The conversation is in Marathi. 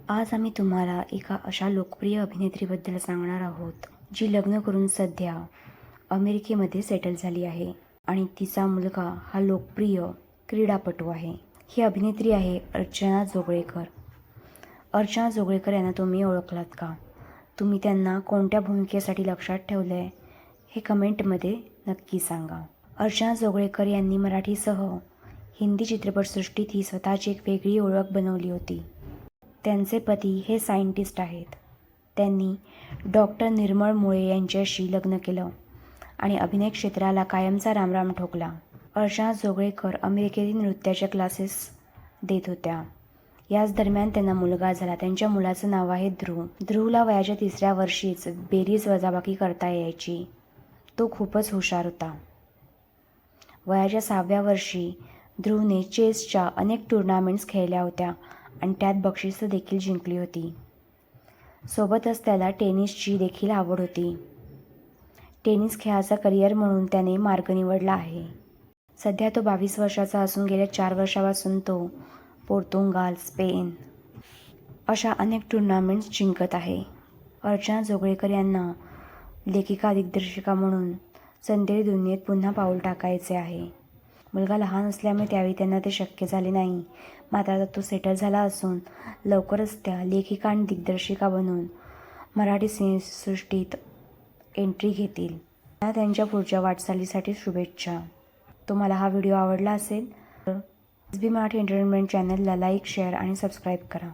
आज आम्ही तुम्हाला एका अशा लोकप्रिय अभिनेत्रीबद्दल सांगणार आहोत, जी लग्न करून सध्या अमेरिकेमध्ये सेटल झाली आहे आणि तिचा मुलगा हा लोकप्रिय क्रीडापटू आहे. ही अभिनेत्री आहे अर्चना जोगळेकर. अर्चना जोगळेकर यांना तुम्ही ओळखलात का? तुम्ही त्यांना कोणत्या भूमिकेसाठी लक्षात ठेवलंय हे कमेंटमध्ये नक्की सांगा. अर्चना जोगळेकर यांनी मराठीसह हिंदी चित्रपटसृष्टीत ही स्वतःची एक वेगळी ओळख बनवली होती. त्यांचे पती हे सायंटिस्ट आहेत. त्यांनी डॉक्टर निर्मळ मुळे यांच्याशी लग्न केलं आणि अभिनय क्षेत्राला कायमचा रामराम ठोकला. अर्चना जोगळेकर अमेरिकेतील नृत्याचे क्लासेस देत होत्या. याच दरम्यान त्यांना मुलगा झाला. त्यांच्या मुलाचं नाव आहे ध्रुव. ध्रुवला वयाच्या 3ऱ्या वर्षीच बेरीज वजाबाकी करता यायची. तो खूपच हुशार होता. वयाच्या 6व्या वर्षी ध्रुवने चेसच्या अनेक टुर्नामेंट्स खेळल्या होत्या आणि त्यात बक्षिसं देखील जिंकली होती. सोबतच त्याला टेनिसची देखील आवड होती. टेनिस खेळाचा करिअर म्हणून त्याने मार्ग निवडला आहे. सध्या तो 22 वर्षाचा असून गेल्या 4 वर्षापासून तो पोर्तुगाल, स्पेन अशा अनेक टुर्नामेंट्स जिंकत आहे. अर्चना जोगळेकर यांना लेखिका दिग्दर्शिका म्हणून चंदेरी दुनियेत पुन्हा पाऊल टाकायचे आहे. मुलगा लहान असल्यामुळे त्यावेळी त्यांना ते शक्य झाले नाही. मात्र आता तो सेटल झाला असून लवकरच त्या लेखिका आणि दिग्दर्शिका बनून मराठी सिनेसृष्टीत एंट्री घेतील. त्यांच्या पुढच्या वाटचालीसाठी शुभेच्छा. तुम्हाला हा व्हिडिओ आवडला असेल तर एस बी मराठी एंटरटेनमेंट चॅनलला लाईक, शेअर आणि सबस्क्राईब करा.